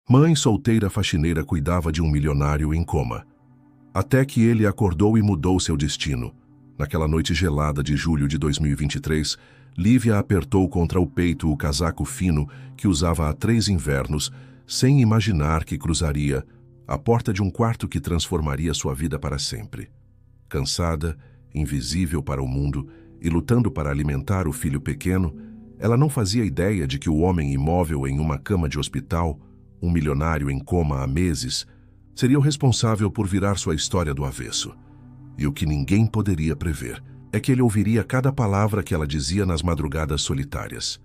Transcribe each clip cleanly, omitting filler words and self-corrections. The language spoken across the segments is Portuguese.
Mãe solteira faxineira cuidava de um milionário em coma. Até que ele acordou e mudou seu destino. Naquela noite gelada de julho de 2023, Lívia apertou contra o peito o casaco fino que usava há 3 invernos, sem imaginar que cruzaria a porta de um quarto que transformaria sua vida para sempre. Cansada, invisível para o mundo e lutando para alimentar o filho pequeno, ela não fazia ideia de que o homem imóvel em uma cama de hospital, um milionário em coma há meses, seria o responsável por virar sua história do avesso. E o que ninguém poderia prever é que ele ouviria cada palavra que ela dizia nas madrugadas solitárias.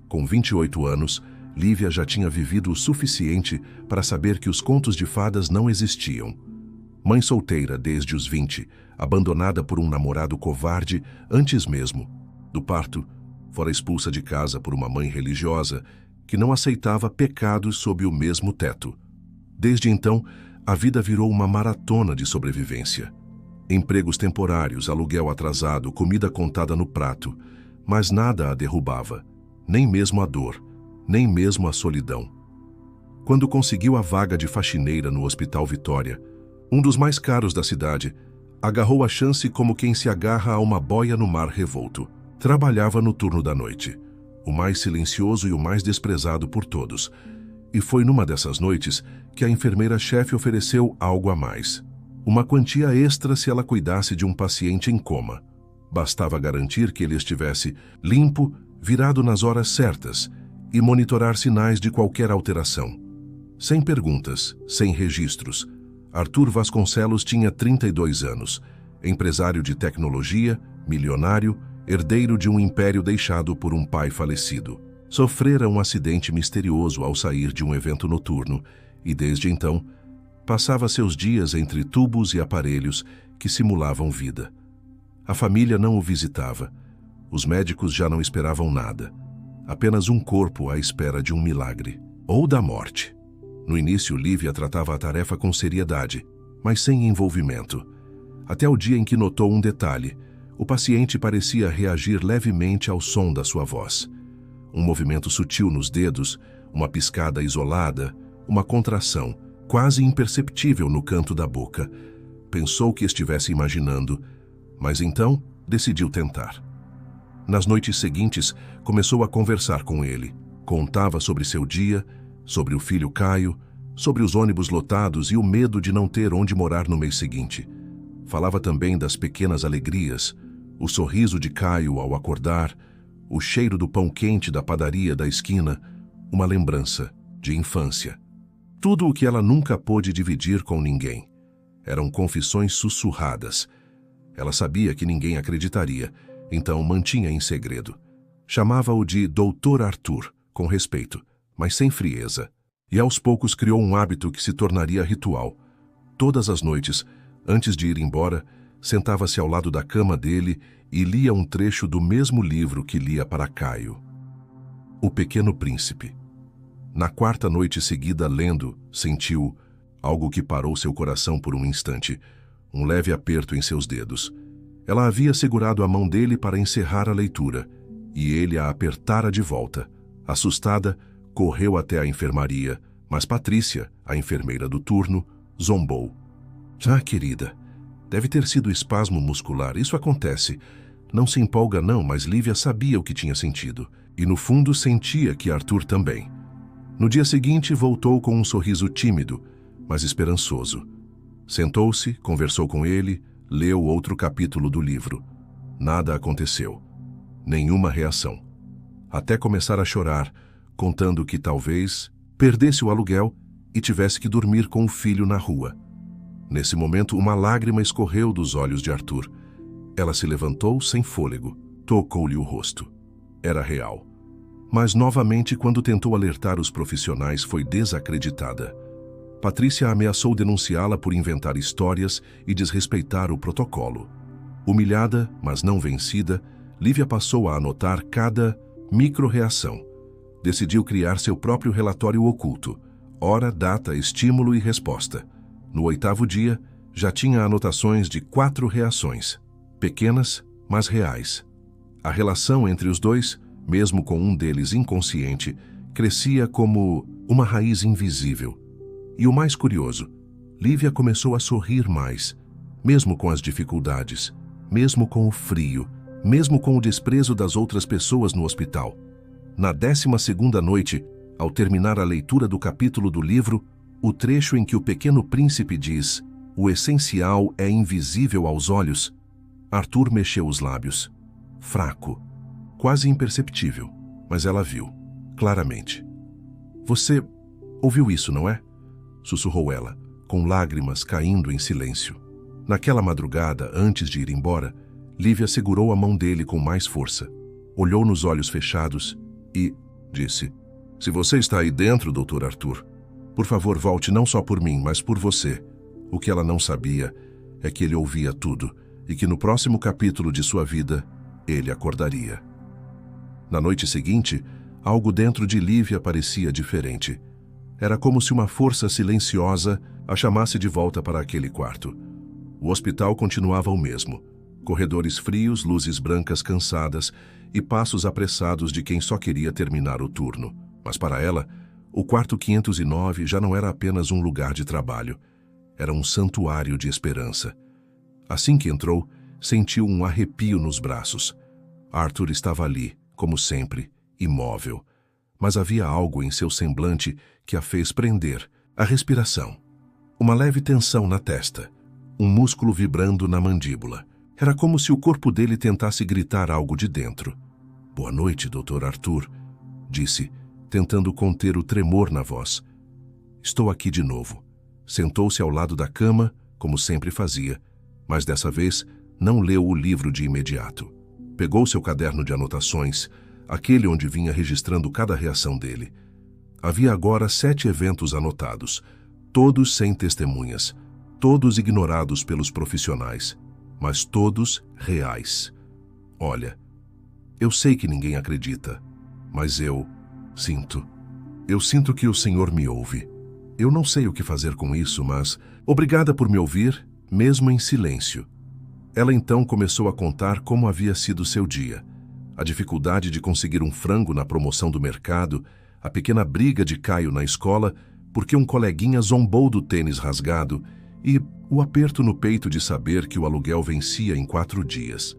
Com 28 anos, Lívia já tinha vivido o suficiente para saber que os contos de fadas não existiam. Mãe solteira desde os 20, abandonada por um namorado covarde antes mesmo do parto, fora expulsa de casa por uma mãe religiosa que não aceitava pecados sob o mesmo teto. Desde então, a vida virou uma maratona de sobrevivência. Empregos temporários, aluguel atrasado, comida contada no prato, mas nada a derrubava, nem mesmo a dor, nem mesmo a solidão. Quando conseguiu a vaga de faxineira no Hospital Vitória, um dos mais caros da cidade, agarrou a chance como quem se agarra a uma boia no mar revolto. Trabalhava no turno da noite, o mais silencioso e o mais desprezado por todos. E foi numa dessas noites que a enfermeira-chefe ofereceu algo a mais. Uma quantia extra se ela cuidasse de um paciente em coma. Bastava garantir que ele estivesse limpo, virado nas horas certas e monitorar sinais de qualquer alteração. Sem perguntas, sem registros, Arthur Vasconcelos tinha 32 anos, empresário de tecnologia, milionário, herdeiro de um império deixado por um pai falecido. Sofrera um acidente misterioso ao sair de um evento noturno e, desde então, passava seus dias entre tubos e aparelhos que simulavam vida. A família não o visitava. Os médicos já não esperavam nada. Apenas um corpo à espera de um milagre. Ou da morte. No início, Lívia tratava a tarefa com seriedade, mas sem envolvimento. Até o dia em que notou um detalhe. O paciente parecia reagir levemente ao som da sua voz. Um movimento sutil nos dedos, uma piscada isolada, uma contração, quase imperceptível no canto da boca. Pensou que estivesse imaginando, mas então decidiu tentar. Nas noites seguintes, começou a conversar com ele. Contava sobre seu dia, sobre o filho Caio, sobre os ônibus lotados e o medo de não ter onde morar no mês seguinte. Falava também das pequenas alegrias, o sorriso de Caio ao acordar, o cheiro do pão quente da padaria da esquina, uma lembrança de infância. Tudo o que ela nunca pôde dividir com ninguém. Eram confissões sussurradas. Ela sabia que ninguém acreditaria, então mantinha em segredo. Chamava-o de Dr. Arthur, com respeito, mas sem frieza. E aos poucos criou um hábito que se tornaria ritual. Todas as noites, antes de ir embora, sentava-se ao lado da cama dele e lia um trecho do mesmo livro que lia para Caio. O Pequeno Príncipe. Na 4ª noite seguida lendo, sentiu algo que parou seu coração por um instante, um leve aperto em seus dedos. Ela havia segurado a mão dele para encerrar a leitura, e ele a apertara de volta. Assustada, correu até a enfermaria, mas Patrícia, a enfermeira do turno, zombou. "Ah, querida, deve ter sido espasmo muscular, isso acontece. Não se empolga não, mas Lívia sabia o que tinha sentido, e no fundo sentia que Arthur também. No dia seguinte voltou com um sorriso tímido, mas esperançoso. Sentou-se, conversou com ele, leu outro capítulo do livro. Nada aconteceu. Nenhuma reação. Até começar a chorar, contando que talvez perdesse o aluguel e tivesse que dormir com o filho na rua. Nesse momento, uma lágrima escorreu dos olhos de Arthur. Ela se levantou sem fôlego, tocou-lhe o rosto. Era real. Mas novamente, quando tentou alertar os profissionais, foi desacreditada. Patrícia ameaçou denunciá-la por inventar histórias e desrespeitar o protocolo. Humilhada, mas não vencida, Lívia passou a anotar cada micro-reação. Decidiu criar seu próprio relatório oculto. Hora, data, estímulo e resposta. No 8º dia, já tinha anotações de 4 reações. Pequenas, mas reais. A relação entre os dois, mesmo com um deles inconsciente, Crescia como uma raiz invisível. E o mais curioso, Lívia começou a sorrir mais, mesmo com as dificuldades, mesmo com o frio, mesmo com o desprezo das outras pessoas no hospital. Na 12ª noite, ao terminar a leitura do capítulo do livro, o trecho em que o pequeno príncipe diz: "O essencial é invisível aos olhos", Arthur mexeu os lábios. Fraco, quase imperceptível, mas ela viu, claramente. "Você ouviu isso, não é?", sussurrou ela, com lágrimas caindo em silêncio. Naquela madrugada, antes de ir embora, Lívia segurou a mão dele com mais força, olhou nos olhos fechados e disse: "Se você está aí dentro, Dr. Arthur, por favor, volte não só por mim, mas por você." O que ela não sabia é que ele ouvia tudo e que no próximo capítulo de sua vida, ele acordaria. Na noite seguinte, algo dentro de Lívia parecia diferente. Era como se uma força silenciosa a chamasse de volta para aquele quarto. O hospital continuava o mesmo. Corredores frios, luzes brancas cansadas e passos apressados de quem só queria terminar o turno. Mas para ela, o quarto 509 já não era apenas um lugar de trabalho. Era um santuário de esperança. Assim que entrou, sentiu um arrepio nos braços. Arthur estava ali, como sempre, imóvel. Mas havia algo em seu semblante que a fez prender: a respiração. Uma leve tensão na testa, um músculo vibrando na mandíbula. Era como se o corpo dele tentasse gritar algo de dentro. "Boa noite, Dr. Arthur", disse, tentando conter o tremor na voz. "Estou aqui de novo." Sentou-se ao lado da cama, como sempre fazia, mas dessa vez não leu o livro de imediato. Pegou seu caderno de anotações, aquele onde vinha registrando cada reação dele. Havia agora 7 eventos anotados, todos sem testemunhas, todos ignorados pelos profissionais, mas todos reais. "Olha, eu sei que ninguém acredita, mas eu sinto que o Senhor me ouve. Eu não sei o que fazer com isso, mas obrigada por me ouvir, mesmo em silêncio." Ela então começou a contar como havia sido seu dia. A dificuldade de conseguir um frango na promoção do mercado, a pequena briga de Caio na escola porque um coleguinha zombou do tênis rasgado e o aperto no peito de saber que o aluguel vencia em 4 dias.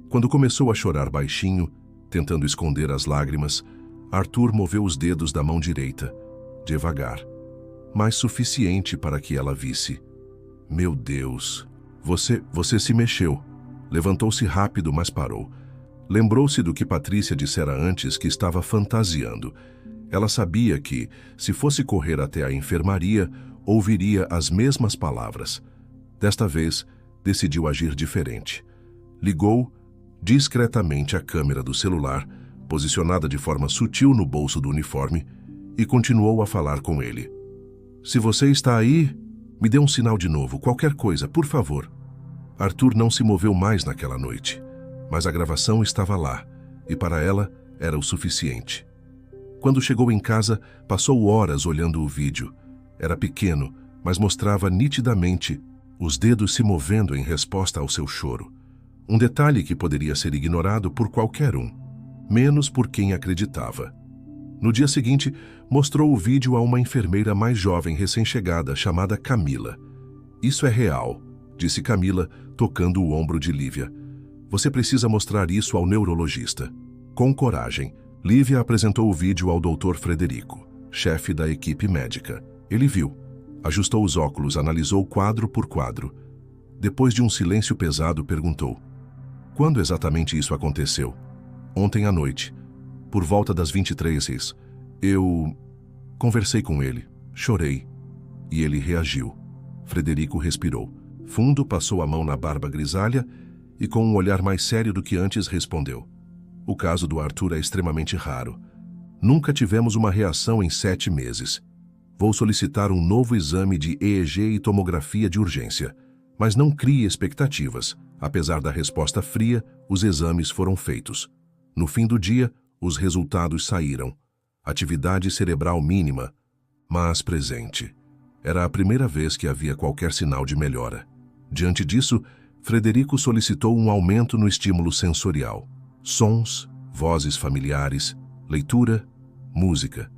Quando começou a chorar baixinho, tentando esconder as lágrimas, Arthur moveu os dedos da mão direita, devagar, mas suficiente para que ela visse. "Meu Deus, você se mexeu." Levantou-se rápido, mas parou. Lembrou-se do que Patrícia dissera antes, que estava fantasiando. Ela sabia que, se fosse correr até a enfermaria, ouviria as mesmas palavras. Desta vez, decidiu agir diferente. Ligou discretamente a câmera do celular, posicionada de forma sutil no bolso do uniforme, e continuou a falar com ele. "Se você está aí, me dê um sinal de novo, qualquer coisa, por favor." Arthur não se moveu mais naquela noite, mas a gravação estava lá, e para ela era o suficiente. Quando chegou em casa, passou horas olhando o vídeo. Era pequeno, mas mostrava nitidamente os dedos se movendo em resposta ao seu choro. Um detalhe que poderia ser ignorado por qualquer um, menos por quem acreditava. No dia seguinte, mostrou o vídeo a uma enfermeira mais jovem recém-chegada, chamada Camila. "Isso é real", disse Camila, tocando o ombro de Lívia. "Você precisa mostrar isso ao neurologista." Com coragem, Lívia apresentou o vídeo ao Dr. Frederico, chefe da equipe médica. Ele viu, ajustou os óculos, analisou quadro por quadro. Depois de um silêncio pesado, perguntou: "Quando exatamente isso aconteceu?" "Ontem à noite, por volta das 23h. Eu conversei com ele, chorei, e ele reagiu." Frederico respirou fundo, passou a mão na barba grisalha e, com um olhar mais sério do que antes, respondeu: "O caso do Arthur é extremamente raro. Nunca tivemos uma reação em 7 meses. Vou solicitar um novo exame de EEG e tomografia de urgência, mas não crie expectativas. Apesar da resposta fria, os exames foram feitos. No fim do dia, os resultados saíram. Atividade cerebral mínima, mas presente. Era a primeira vez que havia qualquer sinal de melhora. Diante disso, Frederico solicitou um aumento no estímulo sensorial. Sons, vozes familiares, leitura, música.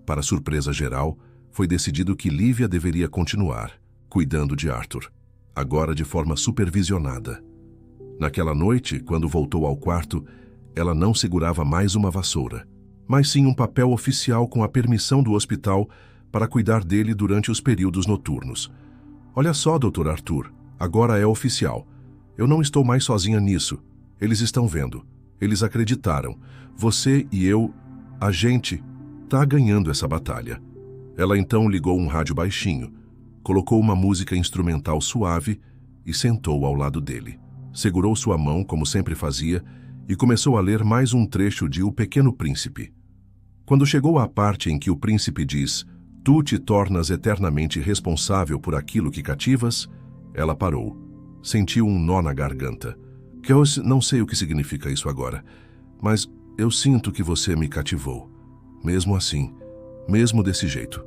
Para surpresa geral, foi decidido que Lívia deveria continuar, cuidando de Arthur, agora de forma supervisionada. Naquela noite, quando voltou ao quarto, ela não segurava mais uma vassoura, mas sim um papel oficial com a permissão do hospital para cuidar dele durante os períodos noturnos. Olha só, Dr. Arthur, agora é oficial. Eu não estou mais sozinha nisso. Eles estão vendo. Eles acreditaram. Você e eu, a gente, tá ganhando essa batalha. Ela então ligou um rádio baixinho, colocou uma música instrumental suave e sentou ao lado dele. Segurou sua mão, como sempre fazia, e começou a ler mais um trecho de O Pequeno Príncipe. Quando chegou à parte em que o príncipe diz: "Tu te tornas eternamente responsável por aquilo que cativas", ela parou. Sentiu um nó na garganta. Que eu não sei o que significa isso agora, mas eu sinto que você me cativou. Mesmo assim, mesmo desse jeito.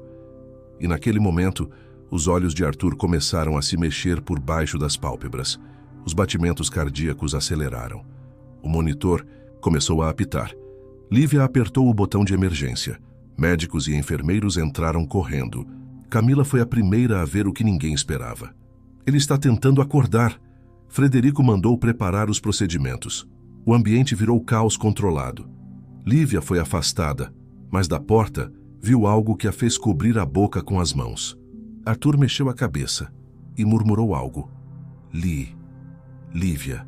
E naquele momento, os olhos de Arthur começaram a se mexer por baixo das pálpebras. Os batimentos cardíacos aceleraram. O monitor começou a apitar. Lívia apertou o botão de emergência. Médicos e enfermeiros entraram correndo. Camila foi a primeira a ver o que ninguém esperava. Ele está tentando acordar. Frederico mandou preparar os procedimentos. O ambiente virou caos controlado. Lívia foi afastada, mas da porta viu algo que a fez cobrir a boca com as mãos. Arthur mexeu a cabeça e murmurou algo. Lívia.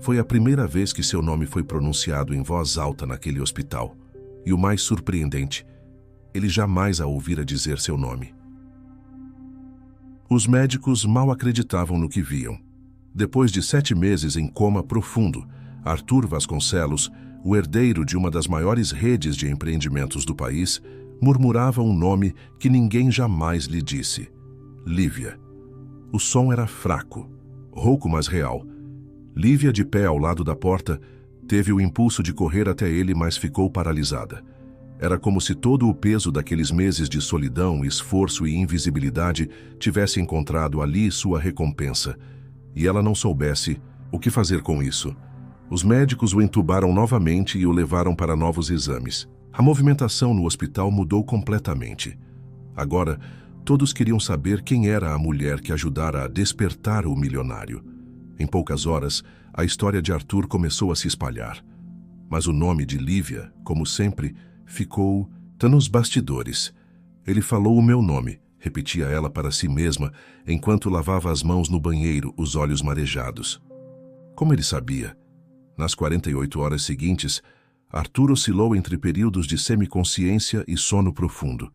Foi a primeira vez que seu nome foi pronunciado em voz alta naquele hospital. E o mais surpreendente, ele jamais a ouvira dizer seu nome. Os médicos mal acreditavam no que viam. Depois de 7 meses em coma profundo, Arthur Vasconcelos, o herdeiro de uma das maiores redes de empreendimentos do país, murmurava um nome que ninguém jamais lhe disse: Lívia. O som era fraco, rouco mas real. Lívia, de pé ao lado da porta, teve o impulso de correr até ele, mas ficou paralisada. Era como se todo o peso daqueles meses de solidão, esforço e invisibilidade tivesse encontrado ali sua recompensa, e ela não soubesse o que fazer com isso. Os médicos o entubaram novamente e o levaram para novos exames. A movimentação no hospital mudou completamente. Agora, todos queriam saber quem era a mulher que ajudara a despertar o milionário. Em poucas horas, a história de Arthur começou a se espalhar. Mas o nome de Lívia, como sempre, ficou nos bastidores. Ele falou o meu nome, repetia ela para si mesma, enquanto lavava as mãos no banheiro, os olhos marejados. Como ele sabia? Nas 48 horas seguintes, Arthur oscilou entre períodos de semiconsciência e sono profundo.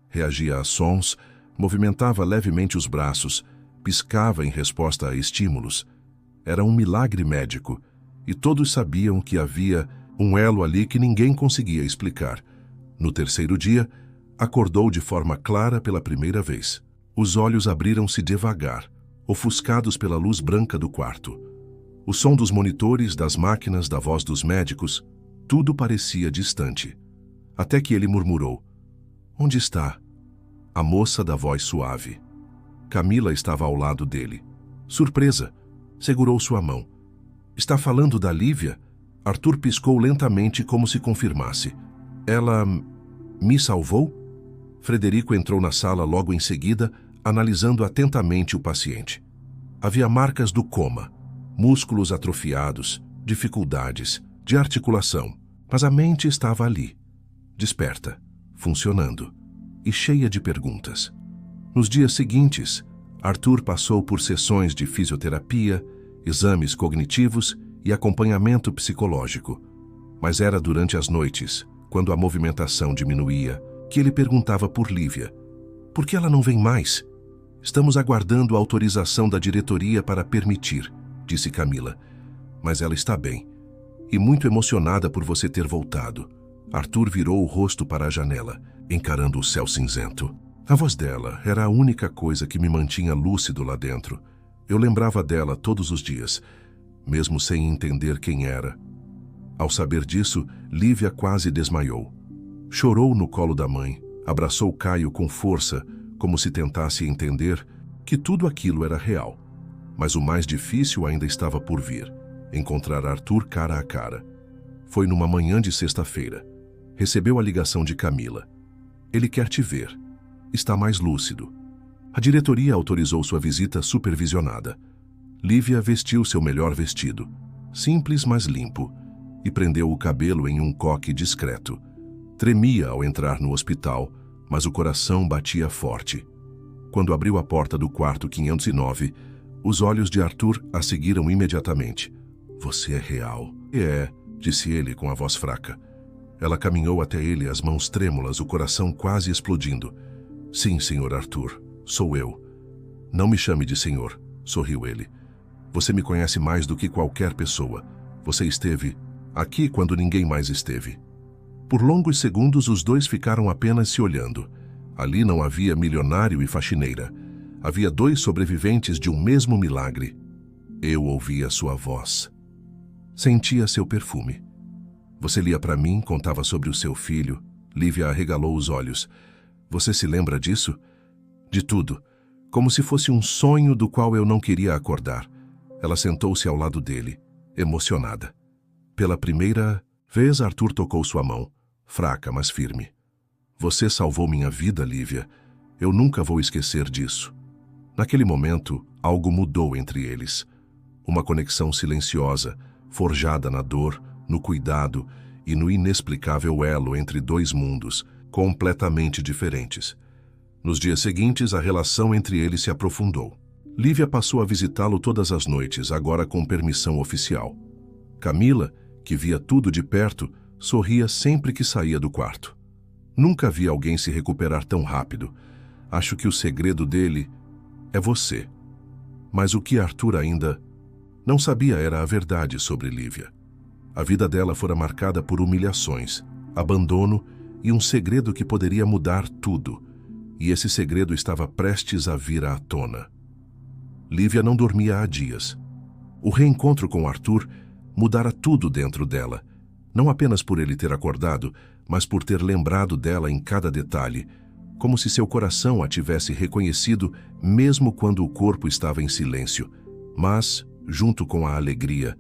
Reagia a sons, movimentava levemente os braços, piscava em resposta a estímulos. Era um milagre médico, e todos sabiam que havia um elo ali que ninguém conseguia explicar. No terceiro dia, acordou de forma clara pela primeira vez. Os olhos abriram-se devagar, ofuscados pela luz branca do quarto. O som dos monitores, das máquinas, da voz dos médicos, tudo parecia distante. Até que ele murmurou: "Onde está?" A moça da voz suave. Camila estava ao lado dele. Surpresa, segurou sua mão. "Está falando da Lívia?" Arthur piscou lentamente como se confirmasse. "Ela me salvou?" Frederico entrou na sala logo em seguida, analisando atentamente o paciente. Havia marcas do coma, músculos atrofiados, dificuldades de articulação, mas a mente estava ali, desperta, funcionando e cheia de perguntas. Nos dias seguintes, Arthur passou por sessões de fisioterapia, exames cognitivos e acompanhamento psicológico. Mas era durante as noites, quando a movimentação diminuía, que ele perguntava por Lívia. "Por que ela não vem mais?" "Estamos aguardando a autorização da diretoria para permitir", disse Camila. "Mas ela está bem. E muito emocionada por você ter voltado." Arthur virou o rosto para a janela, encarando o céu cinzento. A voz dela era a única coisa que me mantinha lúcido lá dentro. Eu lembrava dela todos os dias, mesmo sem entender quem era. Ao saber disso, Lívia quase desmaiou. Chorou no colo da mãe, abraçou Caio com força, como se tentasse entender que tudo aquilo era real. Mas o mais difícil ainda estava por vir: encontrar Arthur cara a cara. Foi numa manhã de sexta-feira. Recebeu a ligação de Camila. Ele quer te ver. Está mais lúcido. A diretoria autorizou sua visita supervisionada. Lívia vestiu seu melhor vestido, simples mas limpo, e prendeu o cabelo em um coque discreto. Tremia ao entrar no hospital, mas o coração batia forte. Quando abriu a porta do quarto 509, os olhos de Arthur a seguiram imediatamente. Você é real. É, disse ele com a voz fraca. Ela caminhou até ele, as mãos trêmulas, o coração quase explodindo. Sim, senhor Arthur, sou eu. Não me chame de senhor, sorriu ele. Você me conhece mais do que qualquer pessoa. Você esteve aqui quando ninguém mais esteve. Por longos segundos os dois ficaram apenas se olhando. Ali não havia milionário e faxineira. Havia dois sobreviventes de um mesmo milagre. Eu ouvia sua voz. Sentia seu perfume. Você lia para mim, contava sobre o seu filho. Lívia arregalou os olhos. Você se lembra disso? De tudo. Como se fosse um sonho do qual eu não queria acordar. Ela sentou-se ao lado dele, emocionada. Pela primeira vez, Arthur tocou sua mão, fraca, mas firme. Você salvou minha vida, Lívia. Eu nunca vou esquecer disso. Naquele momento, algo mudou entre eles. Uma conexão silenciosa, forjada na dor, no cuidado e no inexplicável elo entre dois mundos, completamente diferentes. Nos dias seguintes, a relação entre eles se aprofundou. Lívia passou a visitá-lo todas as noites, agora com permissão oficial. Camila, que via tudo de perto, sorria sempre que saía do quarto. Nunca vi alguém se recuperar tão rápido. Acho que o segredo dele é você. Mas o que Arthur ainda não sabia era a verdade sobre Lívia. A vida dela fora marcada por humilhações, abandono e um segredo que poderia mudar tudo. E esse segredo estava prestes a vir à tona. Lívia não dormia há dias. O reencontro com Arthur mudara tudo dentro dela, não apenas por ele ter acordado, mas por ter lembrado dela em cada detalhe, como se seu coração a tivesse reconhecido mesmo quando o corpo estava em silêncio. Mas, junto com a alegria,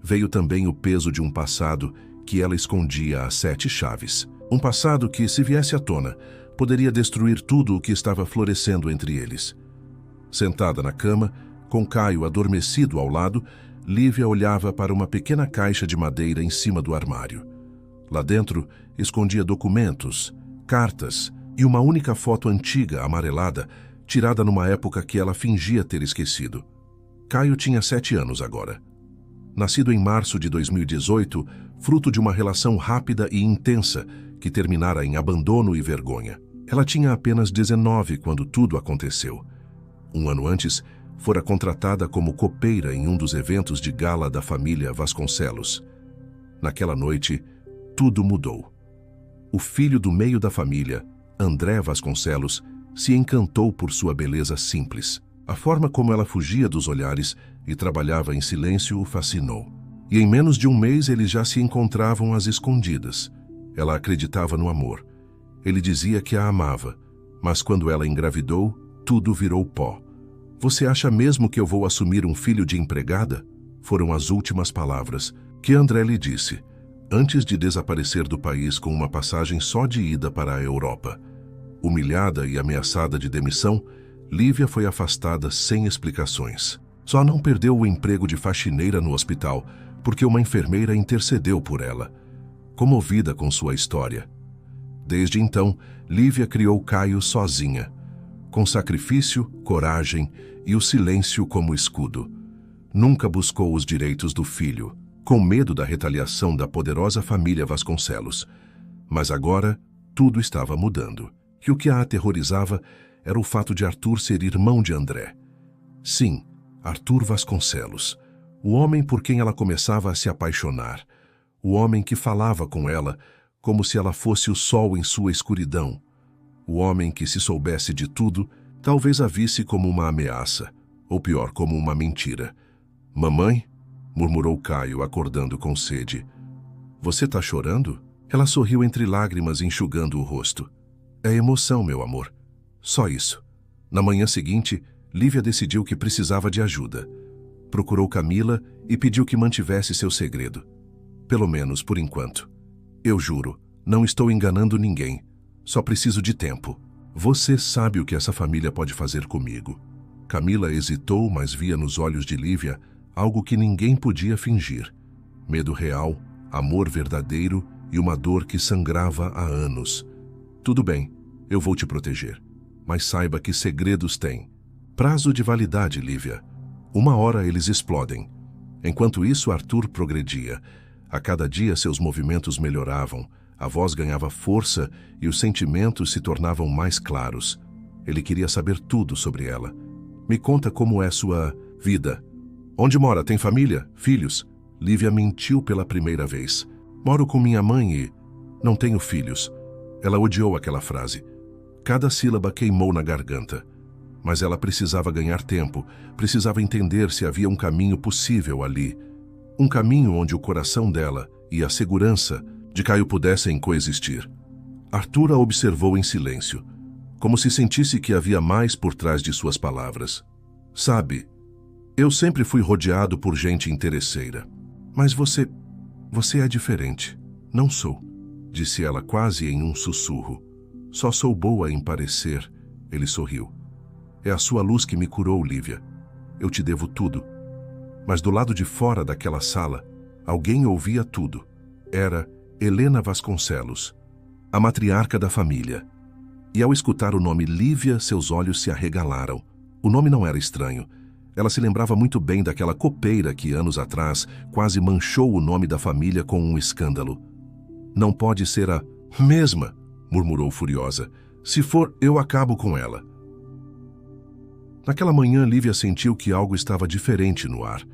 veio também o peso de um passado que ela escondia a 7 chaves. Um passado que, se viesse à tona, poderia destruir tudo o que estava florescendo entre eles. Sentada na cama, com Caio adormecido ao lado, Lívia olhava para uma pequena caixa de madeira em cima do armário. Lá dentro, escondia documentos, cartas e uma única foto antiga, amarelada, tirada numa época que ela fingia ter esquecido. Caio tinha 7 anos agora. Nascido em março de 2018, fruto de uma relação rápida e intensa que terminara em abandono e vergonha. Ela tinha apenas 19 quando tudo aconteceu. Um ano antes, fora contratada como copeira em um dos eventos de gala da família Vasconcelos. Naquela noite, tudo mudou. O filho do meio da família, André Vasconcelos, se encantou por sua beleza simples. A forma como ela fugia dos olhares e trabalhava em silêncio o fascinou. E em menos de um mês eles já se encontravam às escondidas. Ela acreditava no amor. Ele dizia que a amava, mas quando ela engravidou, tudo virou pó. Você acha mesmo que eu vou assumir um filho de empregada? Foram as últimas palavras que André lhe disse, antes de desaparecer do país com uma passagem só de ida para a Europa. Humilhada e ameaçada de demissão, Lívia foi afastada sem explicações. Só não perdeu o emprego de faxineira no hospital, porque uma enfermeira intercedeu por ela, comovida com sua história. Desde então, Lívia criou Caio sozinha, com sacrifício, coragem e o silêncio como escudo. Nunca buscou os direitos do filho, com medo da retaliação da poderosa família Vasconcelos. Mas agora, tudo estava mudando. E o que a aterrorizava era o fato de Arthur ser irmão de André. Sim, Arthur Vasconcelos, o homem por quem ela começava a se apaixonar, o homem que falava com ela como se ela fosse o sol em sua escuridão, o homem que, se soubesse de tudo, talvez a visse como uma ameaça, ou pior, como uma mentira. Mamãe? Murmurou Caio, acordando com sede. Você tá chorando? Ela sorriu entre lágrimas, enxugando o rosto. É emoção, meu amor. Só isso. Na manhã seguinte, Lívia decidiu que precisava de ajuda. Procurou Camila e pediu que mantivesse seu segredo. Pelo menos por enquanto. Eu juro, Não estou enganando ninguém. Só preciso de tempo. Você sabe o que essa família pode fazer comigo. Camila hesitou, mas via nos olhos de Lívia algo que ninguém podia fingir. Medo real, amor verdadeiro e uma dor que sangrava há anos. Tudo bem, eu vou te proteger. Mas saiba que segredos têm prazo de validade, Lívia. Uma hora eles explodem. Enquanto isso, Arthur progredia. A cada dia seus movimentos melhoravam, a voz ganhava força e os sentimentos se tornavam mais claros. Ele queria saber tudo sobre ela. Me conta como é sua vida. Onde mora? Tem família? Filhos? Lívia mentiu pela primeira vez. Moro com minha mãe e não tenho filhos. Ela odiou aquela frase. Cada sílaba queimou na garganta. Mas ela precisava ganhar tempo, precisava entender se havia um caminho possível ali. Um caminho onde o coração dela e a segurança de Caio pudessem coexistir. Arthur a observou em silêncio, como se sentisse que havia mais por trás de suas palavras. Sabe, eu sempre fui rodeado por gente interesseira. Mas você é diferente. Não sou, disse ela quase em um sussurro. Só sou boa em parecer. Ele sorriu. É a sua luz que me curou, Lívia. Eu te devo tudo. Mas do lado de fora daquela sala, alguém ouvia tudo. Era Helena Vasconcelos, a matriarca da família. E ao escutar o nome Lívia, seus olhos se arregalaram. O nome não era estranho. Ela se lembrava muito bem daquela copeira que, anos atrás, quase manchou o nome da família com um escândalo. Não pode ser a mesma, murmurou furiosa. Se for, eu acabo com ela. Naquela manhã, Lívia sentiu que algo estava diferente no ar.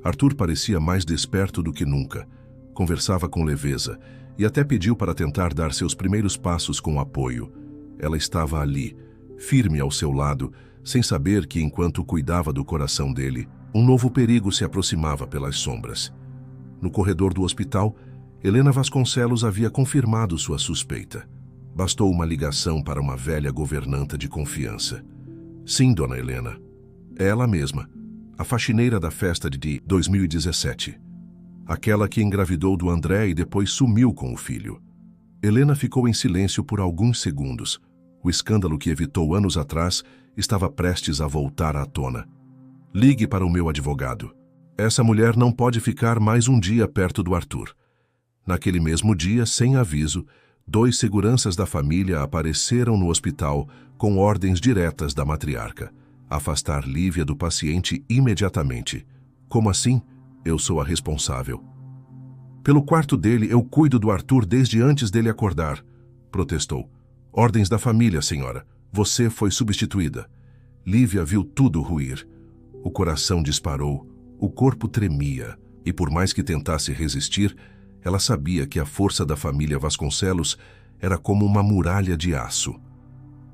Arthur parecia mais desperto do que nunca. Conversava com leveza e até pediu para tentar dar seus primeiros passos com apoio. Ela estava ali, firme ao seu lado, sem saber que, enquanto cuidava do coração dele, um novo perigo se aproximava pelas sombras. No corredor do hospital, Helena Vasconcelos havia confirmado sua suspeita. Bastou uma ligação para uma velha governanta de confiança. Sim, dona Helena. É ela mesma, a faxineira da festa de 2017. Aquela que engravidou do André e depois sumiu com o filho. Helena ficou em silêncio por alguns segundos. O escândalo que evitou anos atrás estava prestes a voltar à tona. Ligue para o meu advogado. Essa mulher não pode ficar mais um dia perto do Arthur. Naquele mesmo dia, sem aviso, 2 seguranças da família apareceram no hospital com ordens diretas da matriarca. Afastar Lívia do paciente imediatamente. Como assim? Eu sou a responsável. Pelo quarto dele, eu cuido do Arthur desde antes dele acordar, protestou. Ordens da família, senhora. Você foi substituída. Lívia viu tudo ruir. O coração disparou, o corpo tremia, e por mais que tentasse resistir, ela sabia que a força da família Vasconcelos era como uma muralha de aço.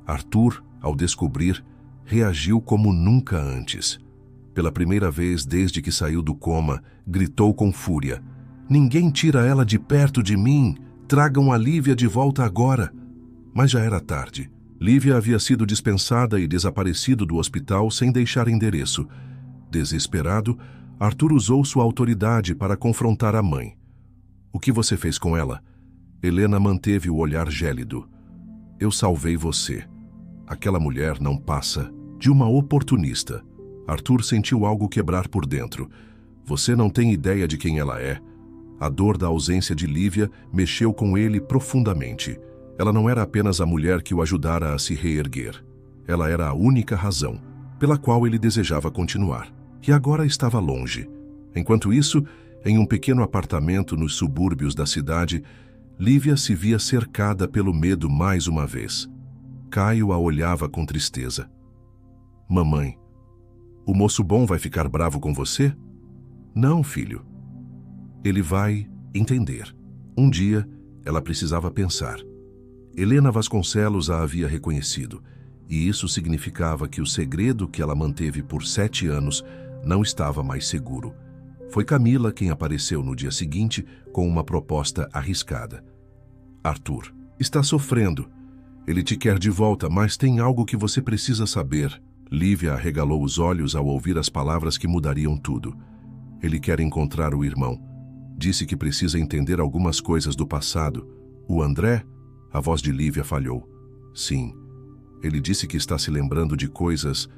Arthur, ao descobrir, reagiu como nunca antes. Pela primeira vez desde que saiu do coma, gritou com fúria. Ninguém tira ela de perto de mim! Tragam a Lívia de volta agora! Mas já era tarde. Lívia havia sido dispensada e desaparecido do hospital sem deixar endereço. Desesperado, Arthur usou sua autoridade para confrontar a mãe. O que você fez com ela? Helena manteve o olhar gélido. Eu salvei você. Aquela mulher não passa de uma oportunista. Arthur sentiu algo quebrar por dentro. Você não tem ideia de quem ela é. A dor da ausência de Lívia mexeu com ele profundamente. Ela não era apenas a mulher que o ajudara a se reerguer. Ela era a única razão pela qual ele desejava continuar. E agora estava longe. Enquanto isso, em um pequeno apartamento nos subúrbios da cidade, Lívia se via cercada pelo medo mais uma vez. Caio a olhava com tristeza. Mamãe, o moço bom vai ficar bravo com você? Não, filho. Ele vai entender. Um dia, ela precisava pensar. Helena Vasconcelos a havia reconhecido, e isso significava que o segredo que ela manteve por 7 anos não estava mais seguro. Foi Camila quem apareceu no dia seguinte com uma proposta arriscada. Arthur, está sofrendo. Ele te quer de volta, mas tem algo que você precisa saber. Lívia arregalou os olhos ao ouvir as palavras que mudariam tudo. Ele quer encontrar o irmão. Disse que precisa entender algumas coisas do passado. O André? A voz de Lívia falhou. Sim. Ele disse que está se lembrando de coisas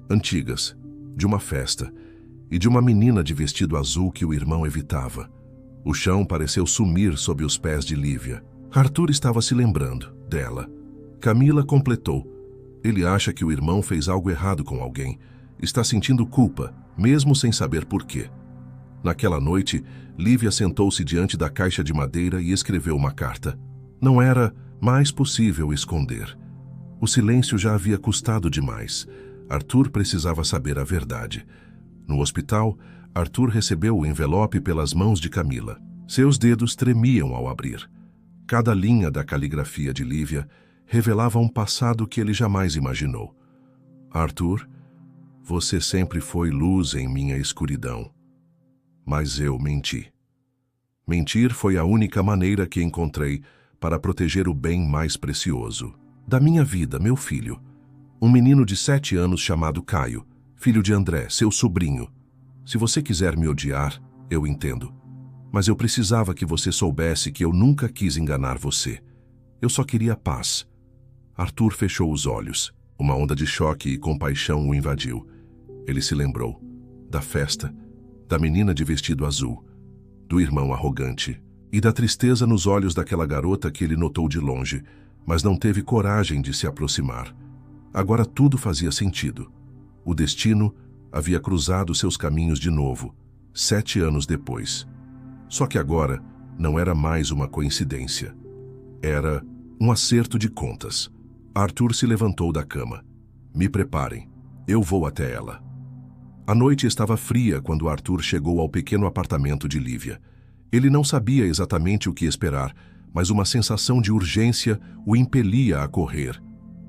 antigas, de uma festa e de uma menina de vestido azul que o irmão evitava. O chão pareceu sumir sob os pés de Lívia. Arthur estava se lembrando dela. Camila completou. Ele acha que o irmão fez algo errado com alguém. Está sentindo culpa, mesmo sem saber por quê. Naquela noite, Lívia sentou-se diante da caixa de madeira e escreveu uma carta. Não era mais possível esconder. O silêncio já havia custado demais. Arthur precisava saber a verdade. No hospital, Arthur recebeu o envelope pelas mãos de Camila. Seus dedos tremiam ao abrir. Cada linha da caligrafia de Lívia revelava um passado que ele jamais imaginou. Arthur, você sempre foi luz em minha escuridão. Mas eu menti. Mentir foi a única maneira que encontrei para proteger o bem mais precioso da minha vida, meu filho. Um menino de 7 anos chamado Caio, filho de André, seu sobrinho. Se você quiser me odiar, eu entendo. Mas eu precisava que você soubesse que eu nunca quis enganar você. Eu só queria paz. Arthur fechou os olhos. Uma onda de choque e compaixão o invadiu. Ele se lembrou da festa, da menina de vestido azul, do irmão arrogante e da tristeza nos olhos daquela garota que ele notou de longe, mas não teve coragem de se aproximar. Agora tudo fazia sentido. O destino havia cruzado seus caminhos de novo, 7 anos depois. Só que agora não era mais uma coincidência. Era um acerto de contas. Arthur se levantou da cama. Me preparem, eu vou até ela. A noite estava fria quando Arthur chegou ao pequeno apartamento de Lívia. Ele não sabia exatamente o que esperar, mas uma sensação de urgência o impelia a correr.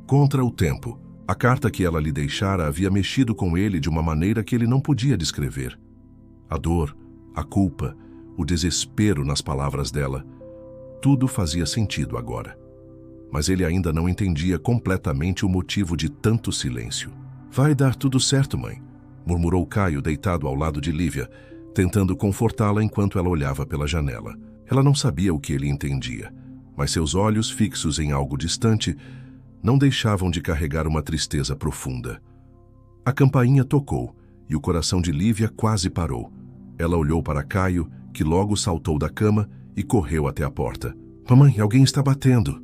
Contra o tempo, a carta que ela lhe deixara havia mexido com ele de uma maneira que ele não podia descrever. A dor, a culpa, o desespero nas palavras dela, tudo fazia sentido agora. Mas ele ainda não entendia completamente o motivo de tanto silêncio. Vai dar tudo certo, mãe, murmurou Caio deitado ao lado de Lívia, tentando confortá-la enquanto ela olhava pela janela. Ela não sabia o que ele entendia, mas seus olhos, fixos em algo distante, não deixavam de carregar uma tristeza profunda. A campainha tocou e o coração de Lívia quase parou. Ela olhou para Caio, que logo saltou da cama e correu até a porta. Mamãe, alguém está batendo.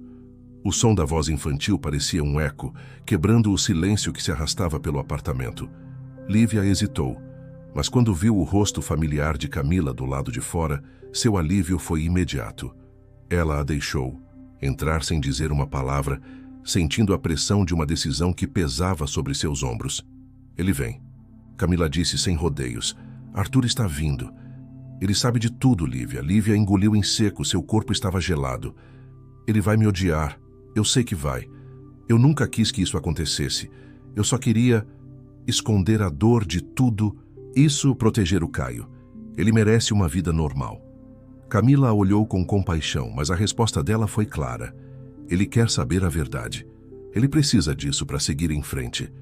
O som da voz infantil parecia um eco, quebrando o silêncio que se arrastava pelo apartamento. Lívia hesitou, mas quando viu o rosto familiar de Camila do lado de fora, seu alívio foi imediato. Ela a deixou entrar sem dizer uma palavra, sentindo a pressão de uma decisão que pesava sobre seus ombros. Ele vem. Camila disse sem rodeios. Arthur está vindo. Ele sabe de tudo, Lívia. Lívia engoliu em seco, seu corpo estava gelado. Ele vai me odiar. Eu sei que vai. Eu nunca quis que isso acontecesse. Eu só queria esconder a dor de tudo. Isso proteger o Caio. Ele merece uma vida normal. Camila a olhou com compaixão, mas a resposta dela foi clara. Ele quer saber a verdade. Ele precisa disso para seguir em frente.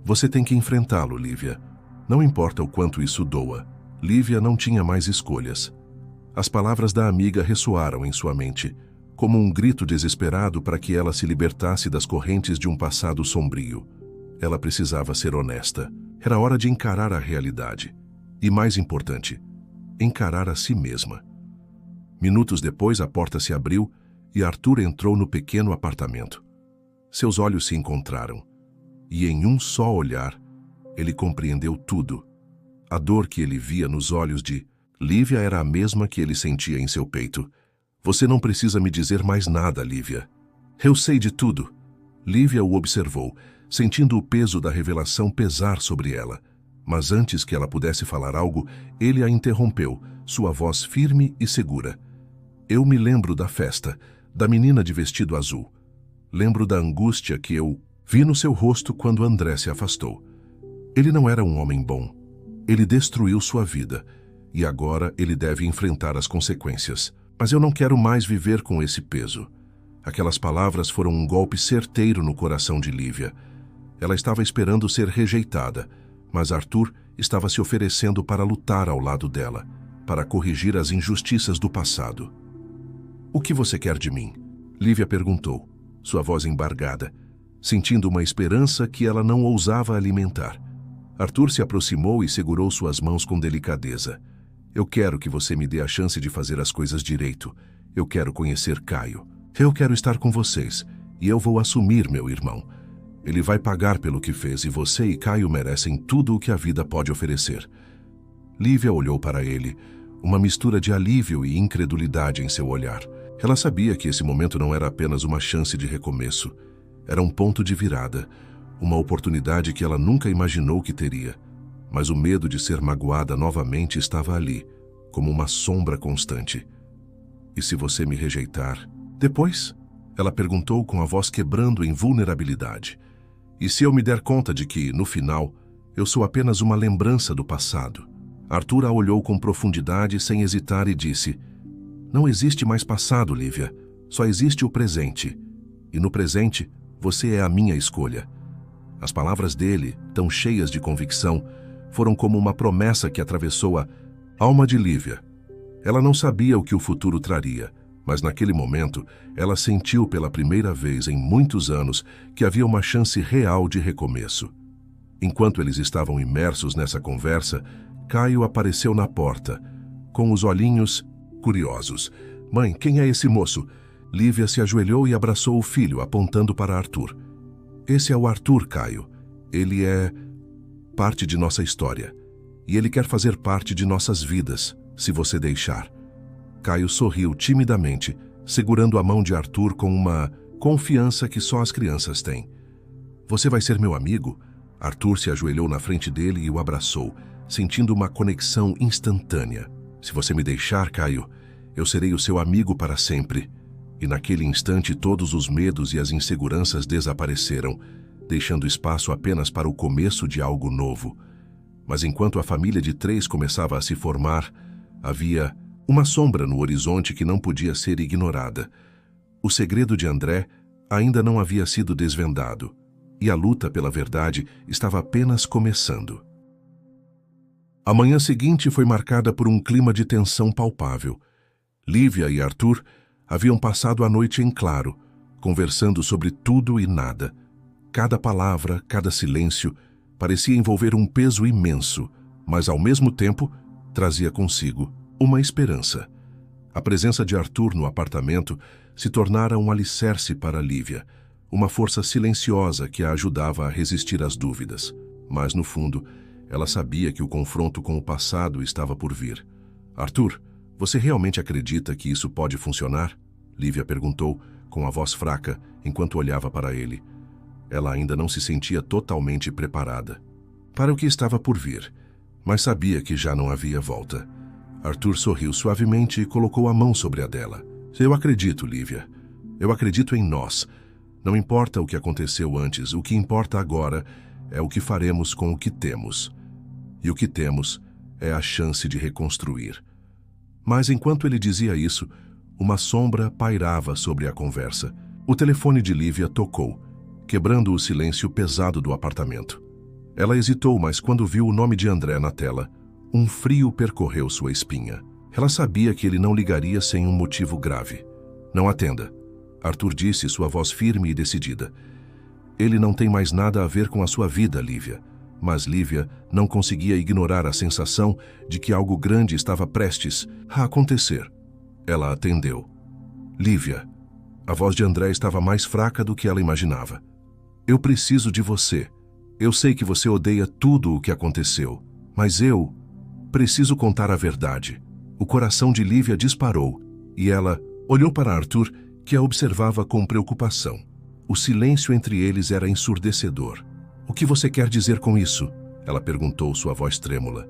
Você tem que enfrentá-lo, Lívia. Não importa o quanto isso doa. Lívia não tinha mais escolhas. As palavras da amiga ressoaram em sua mente, como um grito desesperado para que ela se libertasse das correntes de um passado sombrio. Ela precisava ser honesta. Era hora de encarar a realidade. E mais importante, encarar a si mesma. Minutos depois, a porta se abriu e Arthur entrou no pequeno apartamento. Seus olhos se encontraram. E em um só olhar, ele compreendeu tudo. A dor que ele via nos olhos de Lívia era a mesma que ele sentia em seu peito. Você não precisa me dizer mais nada, Lívia. Eu sei de tudo. Lívia o observou, sentindo o peso da revelação pesar sobre ela. Mas antes que ela pudesse falar algo, ele a interrompeu, sua voz firme e segura. Eu me lembro da festa, da menina de vestido azul. Lembro da angústia que eu vi no seu rosto quando André se afastou. Ele não era um homem bom. Ele destruiu sua vida. E agora ele deve enfrentar as consequências. Mas eu não quero mais viver com esse peso. Aquelas palavras foram um golpe certeiro no coração de Lívia. Ela estava esperando ser rejeitada, mas Arthur estava se oferecendo para lutar ao lado dela, para corrigir as injustiças do passado. O que você quer de mim? Lívia perguntou, sua voz embargada, sentindo uma esperança que ela não ousava alimentar. Arthur se aproximou e segurou suas mãos com delicadeza. Eu quero que você me dê a chance de fazer as coisas direito. Eu quero conhecer Caio. Eu quero estar com vocês, e eu vou assumir meu irmão. Ele vai pagar pelo que fez e você e Caio merecem tudo o que a vida pode oferecer. Lívia olhou para ele, uma mistura de alívio e incredulidade em seu olhar. Ela sabia que esse momento não era apenas uma chance de recomeço. Era um ponto de virada, uma oportunidade que ela nunca imaginou que teria. Mas o medo de ser magoada novamente estava ali, como uma sombra constante. E se você me rejeitar? Depois? Ela perguntou com a voz quebrando em vulnerabilidade. E se eu me der conta de que, no final, eu sou apenas uma lembrança do passado? Arthur a olhou com profundidade, sem hesitar, e disse: Não existe mais passado, Lívia. Só existe o presente. E no presente, você é a minha escolha. As palavras dele, tão cheias de convicção, foram como uma promessa que atravessou a alma de Lívia. Ela não sabia o que o futuro traria, mas naquele momento, ela sentiu pela primeira vez em muitos anos que havia uma chance real de recomeço. Enquanto eles estavam imersos nessa conversa, Caio apareceu na porta, com os olhinhos curiosos. Mãe, quem é esse moço? Lívia se ajoelhou e abraçou o filho, apontando para Arthur. Esse é o Arthur, Caio. Ele é parte de nossa história. E ele quer fazer parte de nossas vidas, se você deixar. Caio sorriu timidamente, segurando a mão de Arthur com uma confiança que só as crianças têm. Você vai ser meu amigo? Arthur se ajoelhou na frente dele e o abraçou, sentindo uma conexão instantânea. Se você me deixar, Caio, eu serei o seu amigo para sempre. E naquele instante todos os medos e as inseguranças desapareceram, deixando espaço apenas para o começo de algo novo. Mas enquanto a família de 3 começava a se formar, havia uma sombra no horizonte que não podia ser ignorada. O segredo de André ainda não havia sido desvendado, e a luta pela verdade estava apenas começando. A manhã seguinte foi marcada por um clima de tensão palpável. Lívia e Arthur haviam passado a noite em claro, conversando sobre tudo e nada. Cada palavra, cada silêncio, parecia envolver um peso imenso, mas ao mesmo tempo trazia consigo uma esperança. A presença de Arthur no apartamento se tornara um alicerce para Lívia, uma força silenciosa que a ajudava a resistir às dúvidas. Mas, no fundo, ela sabia que o confronto com o passado estava por vir. Arthur, você realmente acredita que isso pode funcionar? Lívia perguntou, com a voz fraca, enquanto olhava para ele. Ela ainda não se sentia totalmente preparada para o que estava por vir, mas sabia que já não havia volta. Arthur sorriu suavemente e colocou a mão sobre a dela. Eu acredito, Lívia. Eu acredito em nós. Não importa o que aconteceu antes, o que importa agora é o que faremos com o que temos. E o que temos é a chance de reconstruir. Mas enquanto ele dizia isso, uma sombra pairava sobre a conversa. O telefone de Lívia tocou, quebrando o silêncio pesado do apartamento. Ela hesitou, mas quando viu o nome de André na tela, um frio percorreu sua espinha. Ela sabia que ele não ligaria sem um motivo grave. Não atenda, Arthur disse, sua voz firme e decidida. Ele não tem mais nada a ver com a sua vida, Lívia. Mas Lívia não conseguia ignorar a sensação de que algo grande estava prestes a acontecer. Ela atendeu. Lívia. A voz de André estava mais fraca do que ela imaginava. Eu preciso de você. Eu sei que você odeia tudo o que aconteceu, mas eu preciso contar a verdade. O coração de Lívia disparou e ela olhou para Arthur, que a observava com preocupação. O silêncio entre eles era ensurdecedor. O que você quer dizer com isso? Ela perguntou, sua voz trêmula.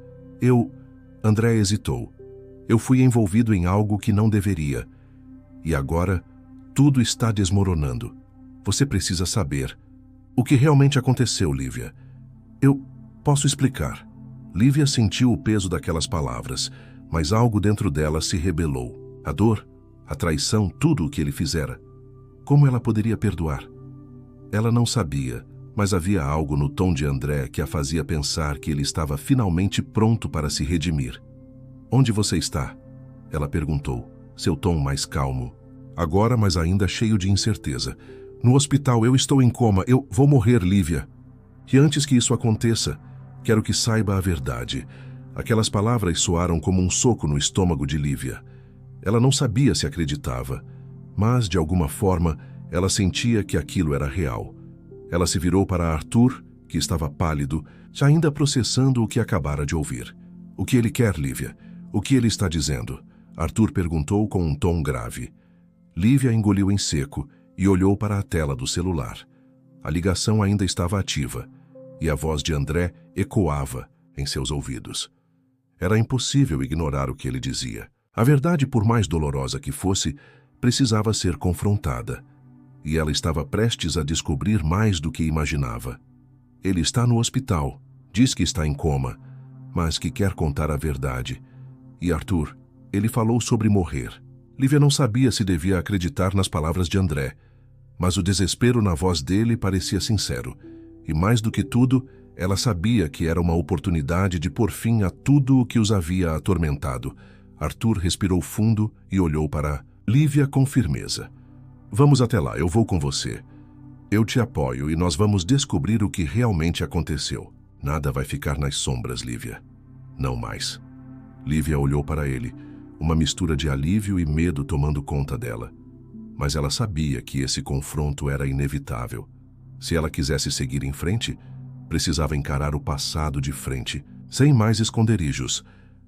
André hesitou. Eu fui envolvido em algo que não deveria. E agora, tudo está desmoronando. Você precisa saber. O que realmente aconteceu, Lívia? Eu posso explicar. Lívia sentiu o peso daquelas palavras, mas algo dentro dela se rebelou. A dor, a traição, tudo o que ele fizera. Como ela poderia perdoar? Ela não sabia, mas havia algo no tom de André que a fazia pensar que ele estava finalmente pronto para se redimir. Onde você está? Ela perguntou, seu tom mais calmo. agora, mas ainda cheio de incerteza. No hospital, eu estou em coma, eu vou morrer, Lívia. E antes que isso aconteça, quero que saiba a verdade. Aquelas palavras soaram como um soco no estômago de Lívia. Ela não sabia se acreditava, mas, de alguma forma, ela sentia que aquilo era real. Ela se virou para Arthur, que estava pálido, já ainda processando o que acabara de ouvir. O que ele quer, Lívia? O que ele está dizendo? Arthur perguntou com um tom grave. Lívia engoliu em seco e olhou para a tela do celular. A ligação ainda estava ativa e a voz de André ecoava em seus ouvidos. Era impossível ignorar o que ele dizia. A verdade, por mais dolorosa que fosse, precisava ser confrontada. E ela estava prestes a descobrir mais do que imaginava. Ele está no hospital, diz que está em coma, mas que quer contar a verdade. E Arthur, ele falou sobre morrer. Lívia não sabia se devia acreditar nas palavras de André, mas o desespero na voz dele parecia sincero. E mais do que tudo, ela sabia que era uma oportunidade de pôr fim a tudo o que os havia atormentado. Arthur respirou fundo e olhou para Lívia com firmeza. Vamos até lá, eu vou com você. Eu te apoio e nós vamos descobrir o que realmente aconteceu. Nada vai ficar nas sombras, Lívia. Não mais. Lívia olhou para ele, uma mistura de alívio e medo tomando conta dela. Mas ela sabia que esse confronto era inevitável. Se ela quisesse seguir em frente, precisava encarar o passado de frente, sem mais esconderijos.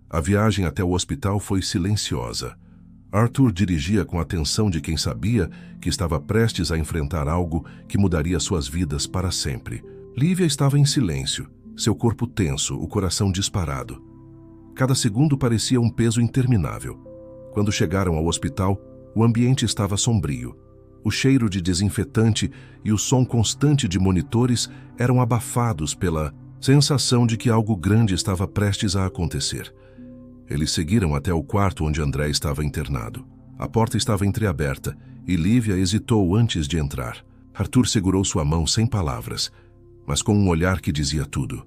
A viagem até o hospital foi silenciosa. Arthur dirigia com a atenção de quem sabia que estava prestes a enfrentar algo que mudaria suas vidas para sempre. Lívia estava em silêncio, seu corpo tenso, o coração disparado. Cada segundo parecia um peso interminável. Quando chegaram ao hospital, o ambiente estava sombrio. O cheiro de desinfetante e o som constante de monitores eram abafados pela sensação de que algo grande estava prestes a acontecer. Eles seguiram até o quarto onde André estava internado. A porta estava entreaberta e Lívia hesitou antes de entrar. Arthur segurou sua mão sem palavras, mas com um olhar que dizia tudo.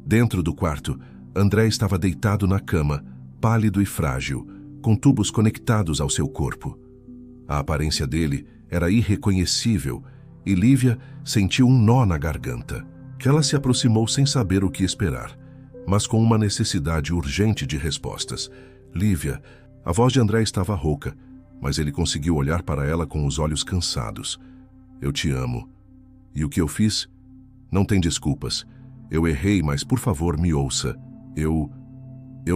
Dentro do quarto, André estava deitado na cama, pálido e frágil, com tubos conectados ao seu corpo. A aparência dele era irreconhecível e Lívia sentiu um nó na garganta. Ela se aproximou sem saber o que esperar, mas com uma necessidade urgente de respostas. Lívia, a voz de André estava rouca, mas ele conseguiu olhar para ela com os olhos cansados. Eu te amo. E o que eu fiz? Não tem desculpas. Eu errei, mas por favor me ouça. Eu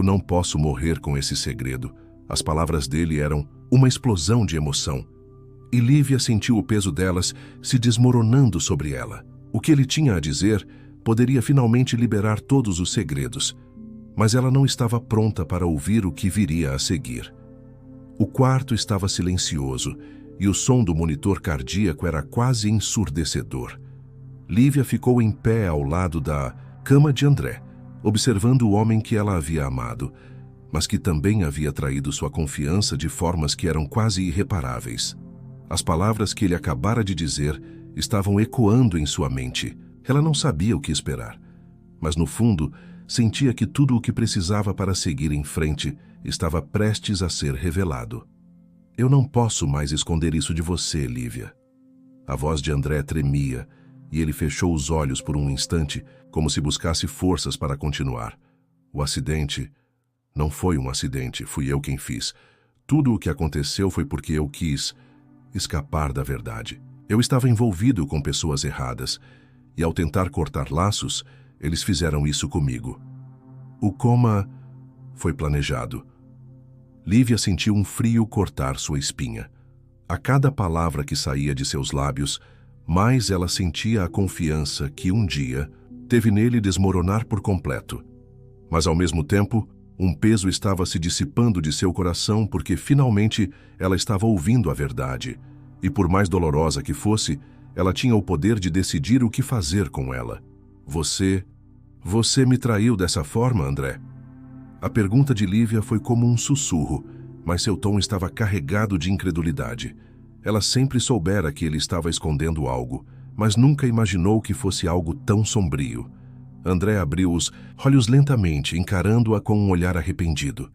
não posso morrer com esse segredo. As palavras dele eram uma explosão de emoção. E Lívia sentiu o peso delas se desmoronando sobre ela. O que ele tinha a dizer poderia finalmente liberar todos os segredos, mas ela não estava pronta para ouvir o que viria a seguir. O quarto estava silencioso e o som do monitor cardíaco era quase ensurdecedor. Lívia ficou em pé ao lado da cama de André, observando o homem que ela havia amado, mas que também havia traído sua confiança de formas que eram quase irreparáveis. As palavras que ele acabara de dizer estavam ecoando em sua mente. Ela não sabia o que esperar, mas no fundo sentia que tudo o que precisava para seguir em frente estava prestes a ser revelado. Eu não posso mais esconder isso de você, Lívia. A voz de André tremia e ele fechou os olhos por um instante, como se buscasse forças para continuar. O acidente não foi um acidente, fui eu quem fiz. Tudo o que aconteceu foi porque eu quis escapar da verdade. Eu estava envolvido com pessoas erradas, e ao tentar cortar laços, eles fizeram isso comigo. O coma foi planejado. Lívia sentiu um frio cortar sua espinha. A cada palavra que saía de seus lábios, mais ela sentia a confiança que um dia teve nele desmoronar por completo. Mas ao mesmo tempo, um peso estava se dissipando de seu coração porque finalmente ela estava ouvindo a verdade. E por mais dolorosa que fosse, ela tinha o poder de decidir o que fazer com ela. Você me traiu dessa forma, André? A pergunta de Lívia foi como um sussurro, mas seu tom estava carregado de incredulidade. Ela sempre soubera que ele estava escondendo algo, mas nunca imaginou que fosse algo tão sombrio. André abriu os olhos lentamente, encarando-a com um olhar arrependido.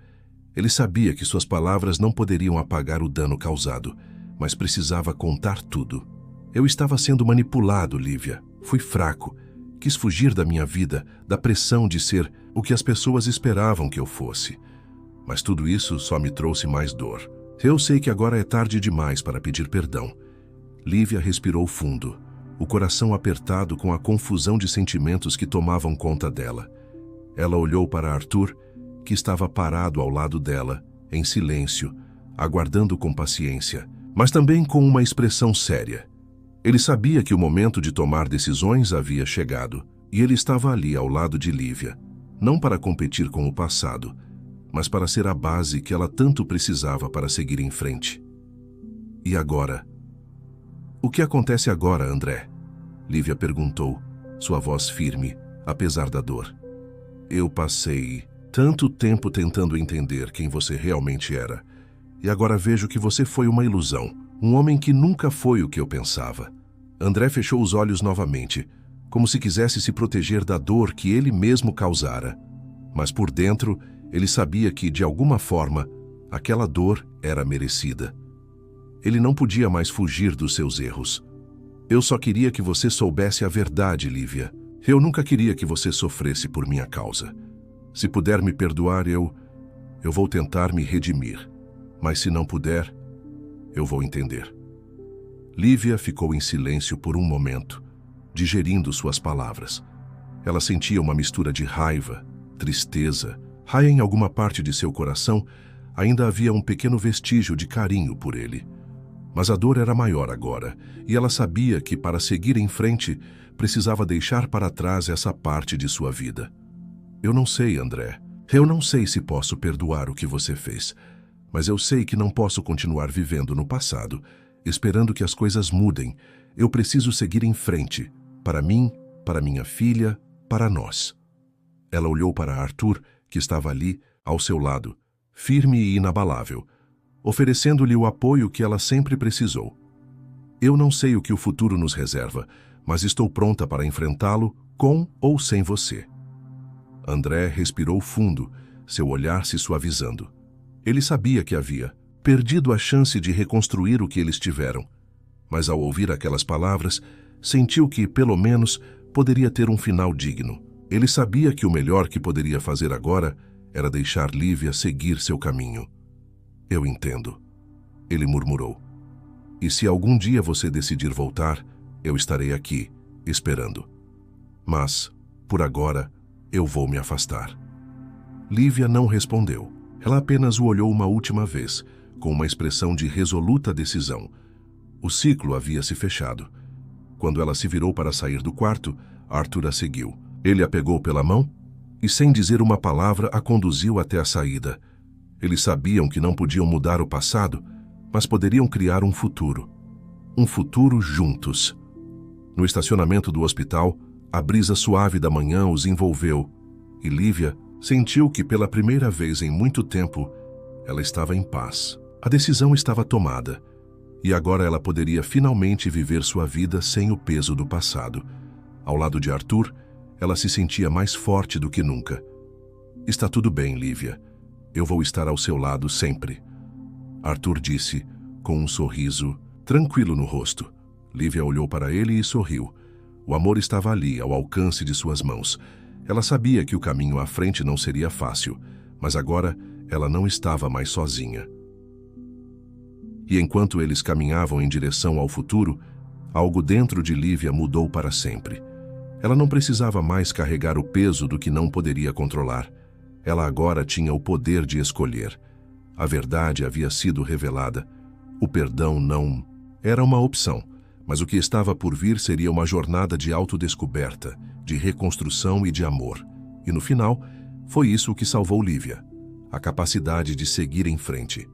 Ele sabia que suas palavras não poderiam apagar o dano causado, mas precisava contar tudo. Eu estava sendo manipulado, Lívia. Fui fraco. Quis fugir da minha vida, da pressão de ser o que as pessoas esperavam que eu fosse. Mas tudo isso só me trouxe mais dor. Eu sei que agora é tarde demais para pedir perdão. Lívia respirou fundo, o coração apertado com a confusão de sentimentos que tomavam conta dela. Ela olhou para Arthur, que estava parado ao lado dela, em silêncio, aguardando com paciência, mas também com uma expressão séria. Ele sabia que o momento de tomar decisões havia chegado, e ele estava ali ao lado de Lívia, não para competir com o passado, mas para ser a base que ela tanto precisava para seguir em frente. E agora? O que acontece agora, André? Lívia perguntou, sua voz firme, apesar da dor. Eu passei tanto tempo tentando entender quem você realmente era, e agora vejo que você foi uma ilusão, um homem que nunca foi o que eu pensava. André fechou os olhos novamente, como se quisesse se proteger da dor que ele mesmo causara. Mas por dentro, ele sabia que, de alguma forma, aquela dor era merecida. Ele não podia mais fugir dos seus erros. Eu só queria que você soubesse a verdade, Lívia. Eu nunca queria que você sofresse por minha causa. Se puder me perdoar, eu vou tentar me redimir. Mas se não puder, eu vou entender. Lívia ficou em silêncio por um momento, digerindo suas palavras. Ela sentia uma mistura de raiva, tristeza. Em alguma parte de seu coração, ainda havia um pequeno vestígio de carinho por ele. Mas a dor era maior agora, e ela sabia que, para seguir em frente, precisava deixar para trás essa parte de sua vida. Eu não sei, André. Eu não sei se posso perdoar o que você fez, mas eu sei que não posso continuar vivendo no passado, esperando que as coisas mudem. Eu preciso seguir em frente, para mim, para minha filha, para nós. Ela olhou para Arthur, que estava ali, ao seu lado, firme e inabalável, oferecendo-lhe o apoio que ela sempre precisou. Eu não sei o que o futuro nos reserva, mas estou pronta para enfrentá-lo, com ou sem você. André respirou fundo, seu olhar se suavizando. Ele sabia que havia perdido a chance de reconstruir o que eles tiveram, mas ao ouvir aquelas palavras, sentiu que, pelo menos, poderia ter um final digno. Ele sabia que o melhor que poderia fazer agora era deixar Lívia seguir seu caminho. Eu entendo, ele murmurou. E se algum dia você decidir voltar, eu estarei aqui, esperando. Mas, por agora, eu vou me afastar. Lívia não respondeu. Ela apenas o olhou uma última vez, com uma expressão de resoluta decisão. O ciclo havia se fechado. Quando ela se virou para sair do quarto, Arthur a seguiu. Ele a pegou pela mão e, sem dizer uma palavra, a conduziu até a saída. Eles sabiam que não podiam mudar o passado, mas poderiam criar um futuro. Um futuro juntos. No estacionamento do hospital, a brisa suave da manhã os envolveu, e Lívia sentiu que, pela primeira vez em muito tempo, ela estava em paz. A decisão estava tomada, e agora ela poderia finalmente viver sua vida sem o peso do passado. Ao lado de Arthur, ela se sentia mais forte do que nunca. Está tudo bem, Lívia. Eu vou estar ao seu lado sempre. Arthur disse, com um sorriso tranquilo no rosto. Lívia olhou para ele e sorriu. O amor estava ali, ao alcance de suas mãos. Ela sabia que o caminho à frente não seria fácil, mas agora ela não estava mais sozinha. E enquanto eles caminhavam em direção ao futuro, algo dentro de Lívia mudou para sempre. Ela não precisava mais carregar o peso do que não poderia controlar. Ela agora tinha o poder de escolher. A verdade havia sido revelada. O perdão não era uma opção, mas o que estava por vir seria uma jornada de autodescoberta, de reconstrução e de amor. E no final, foi isso que salvou Lívia, a capacidade de seguir em frente.